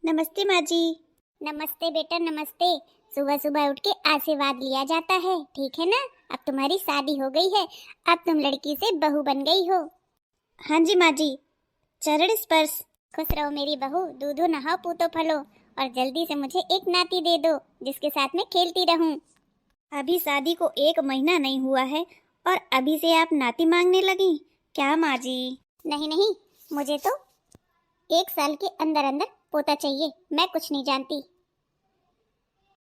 नमस्ते माँ जी। नमस्ते बेटा नमस्ते। सुबह सुबह उठ के आशीर्वाद लिया जाता है, ठीक है ना। अब तुम्हारी शादी हो गई है, अब तुम लड़की से बहू बन गई हो। हाँ जी माँ जी, चरण स्पर्श। खुश रहो मेरी बहू, दूधो नहाओ पूतो फलो, और जल्दी से मुझे एक नाती दे दो जिसके साथ मैं खेलती रहूं। अभी शादी को 1 महीना नहीं हुआ है और अभी से आप नाती मांगने लगी क्या माँ जी? नहीं नहीं, मुझे तो 1 साल के अंदर अंदर पोता चाहिए, मैं कुछ नहीं जानती।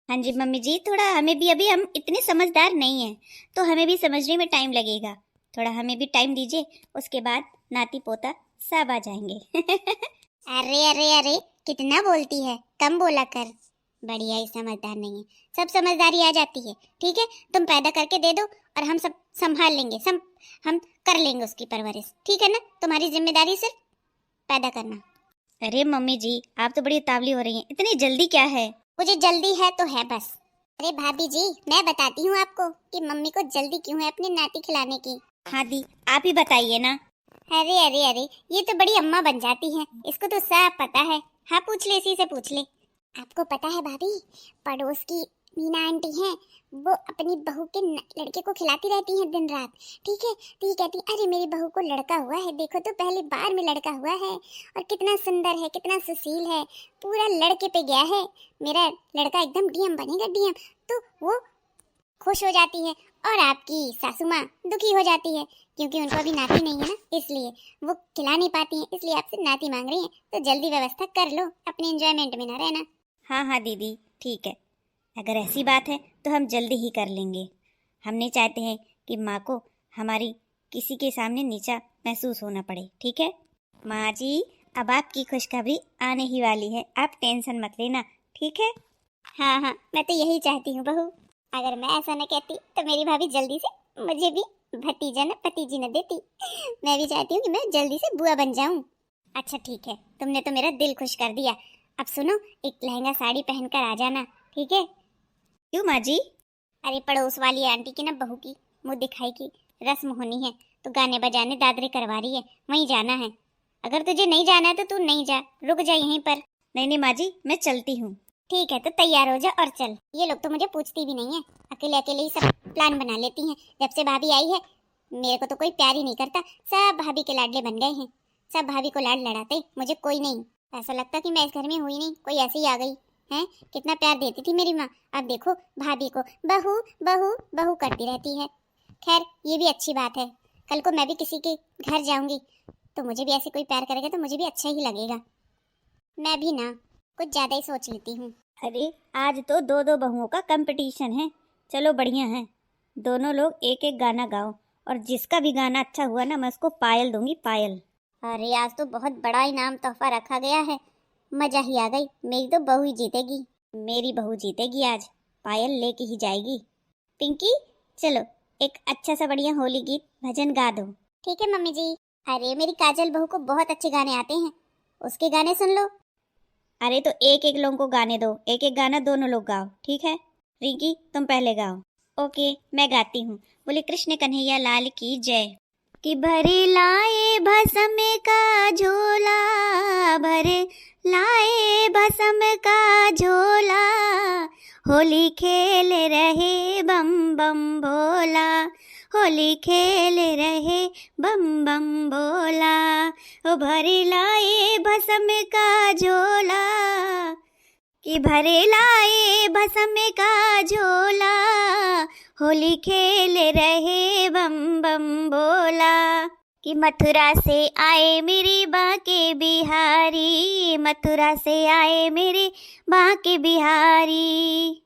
हाँ जी मम्मी जी, थोड़ा हमें भी, अभी हम इतने समझदार नहीं हैं तो हमें भी समझने में टाइम लगेगा। थोड़ा हमें भी टाइम दीजिए, उसके बाद नाती पोता सब आ जाएंगे। अरे अरे अरे, कितना बोलती है, कम बोला कर। बढ़िया ही समझदार नहीं है, सब समझदारी आ जाती है। ठीक है, तुम पैदा करके दे दो और हम सब संभाल लेंगे, हम कर लेंगे उसकी परवरिश। ठीक है ना, तुम्हारी जिम्मेदारी सिर्फ पैदा करना। अरे मम्मी जी, आप तो बड़ी उतावली हो रही हैं, इतनी जल्दी क्या है? मुझे जल्दी है तो है बस। अरे भाभी जी, मैं बताती हूँ आपको कि मम्मी को जल्दी क्यों है अपने नाती खिलाने की। हाँ दी, आप ही बताइए ना। अरे अरे अरे, ये तो बड़ी अम्मा बन जाती है, इसको तो सब पता है। हाँ पूछ ले, इसी से पूछ ले। आपको पता है भाभी, पड़ोस की मीना आंटी हैं, वो अपनी बहू के लड़के को खिलाती रहती हैं दिन रात। ठीक है, तो ये कहती अरे मेरी बहू को लड़का हुआ है, देखो तो पहली बार में लड़का हुआ है, और कितना सुंदर है, कितना सुशील है, पूरा लड़के पे गया है, मेरा लड़का एकदम डीएम बनेगा डीएम। तो वो खुश हो जाती है और आपकी सासू माँ दुखी हो जाती है, क्योंकि उनको अभी नाती नहीं है ना, इसलिए वो खिला नहीं पाती हैं, इसलिए आपसे नाती मांग रही हैं। तो जल्दी व्यवस्था कर लो, अपने एंजॉयमेंट में ना रहना। हाँ हाँ दीदी, ठीक है, अगर ऐसी बात है तो हम जल्दी ही कर लेंगे। हम नहीं चाहते हैं कि माँ को हमारी किसी के सामने नीचा महसूस होना पड़े। ठीक है माँ जी, अब आपकी खुशखबरी आने ही वाली है, आप टेंशन मत लेना। ठीक है। हाँ हाँ, मैं तो यही चाहती हूँ बहू। अगर मैं ऐसा न कहती तो मेरी भाभी जल्दी से मुझे भी भतीजा न भतीजी न देती। मैं भी चाहती हूँ कि मैं जल्दी से बुआ बन जाऊँ। अच्छा ठीक है, तुमने तो मेरा दिल खुश कर दिया। अब सुनो, एक लहंगा साड़ी पहनकर आ जाना, ठीक है। क्यों माँ जी? अरे पड़ोस वाली आंटी की ना बहू की मुँह दिखाई की रस्म होनी है, तो गाने बजाने दादरे करवा रही है, वहीं जाना है। अगर तुझे नहीं जाना है तो तू नहीं जा, रुक जा यहीं पर। नहीं नहीं माँ जी, मैं चलती हूँ। ठीक है, तो तैयार हो जा और चल। ये लोग तो मुझे पूछती भी नहीं है, अकेले अकेले ही सब प्लान बना लेती हैं। जब से भाभी आई है मेरे को तो कोई प्यार ही नहीं करता, सब भाभी के लाडले बन गए हैं, सब भाभी को लाड लड़ाते, मुझे कोई नहीं। ऐसा लगता कि मैं इस घर में हुई नहीं, कोई ऐसे ही आ गई है। कितना प्यार देती थी मेरी माँ, अब देखो भाभी को बहू बहू बहू करती रहती है। खैर ये भी अच्छी बात है, कल को मैं भी किसी के घर जाऊंगी तो मुझे भी ऐसे कोई प्यार करेगा तो मुझे भी अच्छा ही लगेगा। मैं भी ना कुछ ज्यादा ही सोच लेती हूँ। अरे आज तो दो दो बहुओं का कंपटीशन है, चलो बढ़िया है। दोनों लोग एक एक गाना गाओ, और जिसका भी गाना अच्छा हुआ ना, मैं उसको पायल दूंगी, पायल। अरे आज तो बहुत बड़ा इनाम तोहफा रखा गया है, मजा ही आ गई। मेरी तो बहू ही जीतेगी। मेरी बहू जीतेगी आज, पायल लेके ही जाएगी। पिंकी, चलो एक अच्छा सा बढ़िया होली गीत भजन गा दो। ठीक है मम्मी जी। अरे मेरी काजल बहू को बहुत अच्छे गाने आते हैं, उसके गाने सुन लो। अरे तो एक एक लोगों को गाने दो, एक एक गाना दोनों लोग गाओ, ठीक है। रिंकी तुम पहले गाओ। ओके, मैं गाती हूँ। बोले कृष्ण कन्हैया लाल की जय। कि भरे लाए भसम का झोला, भरे लाए भसम का झोला, होली खेल रहे बम बम भोला, होली खेल रहे बम बम भोला। ओ भरे लाए भसम का झोला, कि भरे लाए भसम का झोला, होली खेल रहे बम बम भोला। कि मथुरा से आए मेरे बांके बिहारी, मथुरा से आए मेरे बांके बिहारी,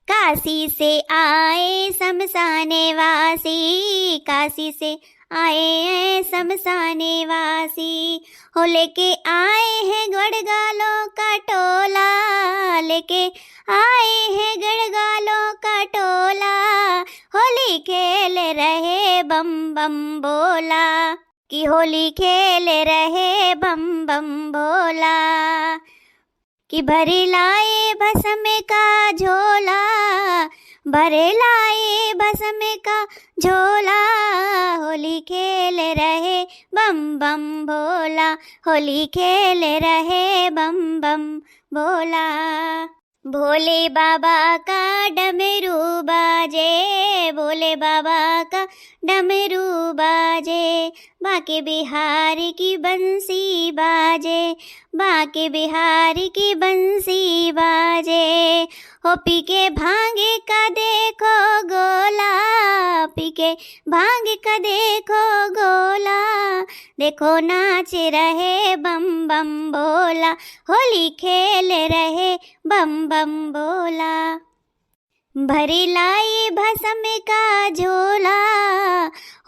काशी से आए शमशाने वासी, काशी से आए शमशाने वासी, हो लेके आए हैं गढ़गालों का टोला, लेके आए हैं गढ़गालों का टोला, होली खेल रहे बम बम बोला, कि होली खेल रहे बम बम भोला। कि भरी लाए भसम का झोला, भरे लाए भस्म का झोला, होली खेल रहे बम बम भोला, होली खेल रहे बम बम भोला। भोले बाबा का डमरू बाजे, भोले बाबा का डमरू बाजे, बाके बिहारी की बंसी बाजे, बाके बिहारी की बंसी बाजे। हो पी के भांगे का देखो गोला, पी के भांगे का देखो गोला, देखो नाच रहे बम बम बोला, होली खेल रहे बम बम बोला। भरी लाई भस्म का झोला,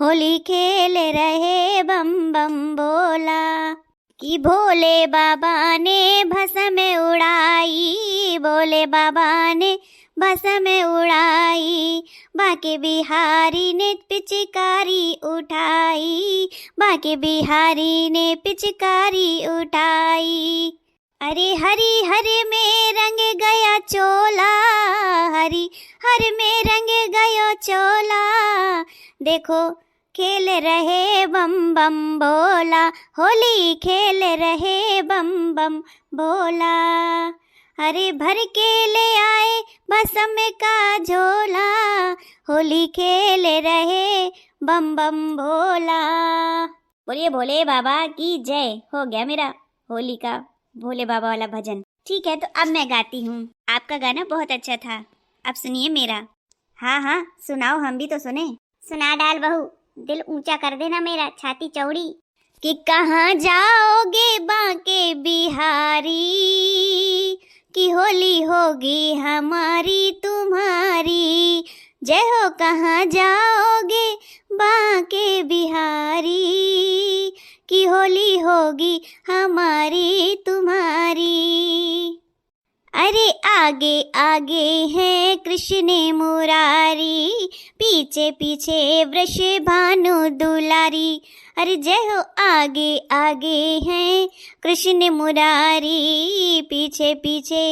होली खेल रहे बम बम बोला। कि भोले बाबा ने भस्म उड़ाई, भोले बाबा ने भस्म उड़ाई, बाके बिहारी ने पिचकारी उठाई, बाके बिहारी ने पिचकारी उठाई। अरे हरी हरे में रंग गया चोला, हरी हर में रंग गयो चोला, देखो खेल रहे बम बम बोला, होली खेल रहे बम बम बोला। अरे भर के ले आए भस्म का झोला, होली खेल रहे बम बम भोला। बोलिए भोले बाबा की जय। हो गया मेरा होली का भोले बाबा वाला भजन। ठीक है, तो अब मैं गाती हूँ। आपका गाना बहुत अच्छा था, अब सुनिए मेरा। हाँ हाँ सुनाओ, हम भी तो सुने। सुना डाल बहू, दिल ऊंचा कर देना मेरा, छाती चौड़ी। कि कहाँ जाओगे बांके बिहारी, कि होली होगी हमारी तुम्हारी, जय हो। कहाँ जाओगे बांके बिहारी, कि होली होगी हमारी तुम्हारी। अरे आगे आगे हैं कृष्ण मुरारी, पीछे पीछे वृषभानु दुलारी। अरे जय हो, आगे आगे हैं कृष्ण मुरारी, पीछे पीछे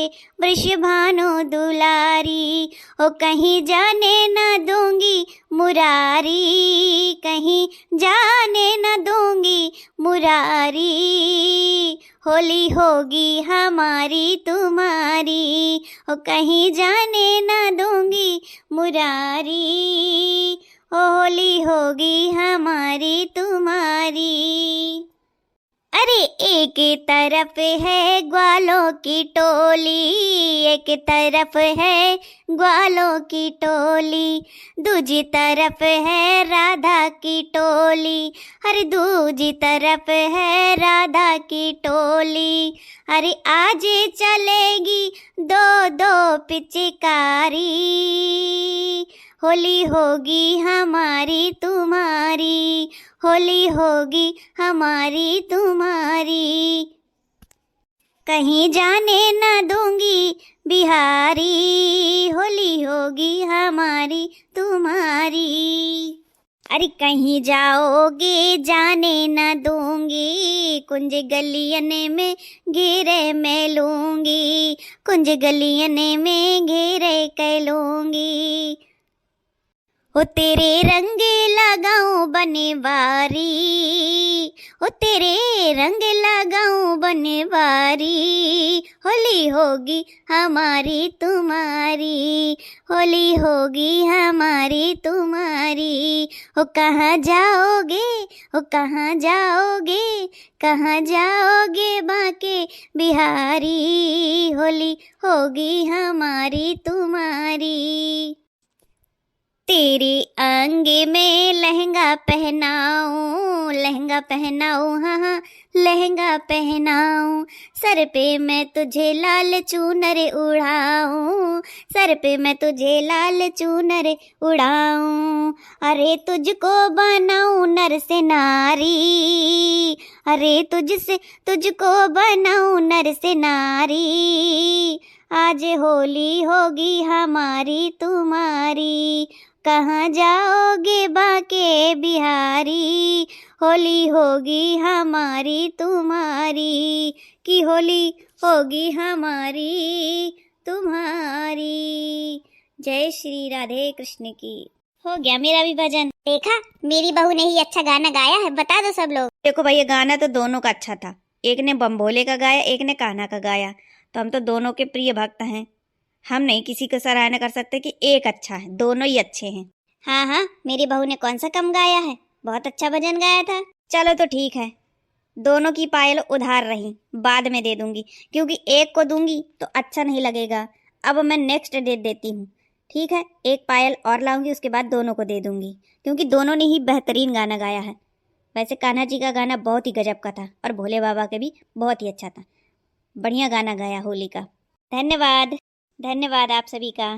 वृषभानु दुलारी। ओ कहीं जाने न दूंगी मुरारी, कहीं जाने न दूंगी मुरारी, होली होगी हमारी तुम्हारी। ओ कहीं जाने न दूंगी मुरारी, होली होगी हमारी तुम्हारी। अरे एक तरफ है ग्वालों की टोली, एक तरफ है ग्वालों की टोली, दूजी तरफ है राधा की टोली। अरे दूजी तरफ है राधा की टोली। अरे आज चलेगी दो दो पिचकारी, होली होगी हमारी तुम्हारी, होली होगी हमारी तुम्हारी। कहीं जाने न दूंगी बिहारी, होली होगी हमारी तुम्हारी। अरे कहीं जाओगे जाने न दूंगी, कुंज गलियन में घेरे मैं लूंगी, कुंज गलियन में घेरे कै लूंगी। ओ तेरे रंग लगाऊं बनवारी, ओ तेरे रंग लगाऊं बनवारी, होली होगी हमारी तुम्हारी, होली होगी हमारी तुम्हारी। ओ कहाँ जाओगे, ओ कहाँ जाओगे, कहाँ जाओगे बाके बिहारी, होली होगी हमारी तुम्हारी। तेरे अंगे में लहंगा पहनाऊं, लहंगा पहनाऊं, हाँ हाँ लहंगा पहनाऊं, सर पे मैं तुझे लाल चूनर उड़ाऊं, सर पे मैं तुझे लाल चूनर उड़ाऊं। अरे तुझको बनाऊं नर से नारी, अरे तुझको बनाऊं नर से नारी, आज होली होगी हमारी तुम्हारी। कहाँ जाओगे बाके बिहारी, होली होगी हमारी तुम्हारी, कि होली होगी हमारी तुम्हारी। जय श्री राधे कृष्ण की। हो गया मेरा भी भजन। देखा, मेरी बहू ने ही अच्छा गाना गाया है, बता दो सब लोग। देखो भैया, गाना तो दोनों का अच्छा था। एक ने बम भोले का गाया, एक ने कान्हा का गाया। तो हम तो दोनों के प्रिय भक्त हैं। हम नहीं किसी को सराहना कर सकते कि एक अच्छा है, दोनों ही अच्छे हैं। हाँ हाँ, मेरी बहू ने कौन सा कम गाया है, बहुत अच्छा भजन गाया था। चलो तो ठीक है, दोनों की पायल उधार रही, बाद में दे दूंगी, क्योंकि एक को दूंगी तो अच्छा नहीं लगेगा। अब मैं नेक्स्ट डेट देती हूँ, ठीक है? एक पायल और लाऊंगी, उसके बाद दोनों को दे दूंगी, क्योंकि दोनों ने ही बेहतरीन गाना गाया है। वैसे कान्हा जी का गाना बहुत ही गजब का था और भोले बाबा के भी बहुत ही अच्छा था। बढ़िया गाना गाया होली का। धन्यवाद, धन्यवाद आप सभी का।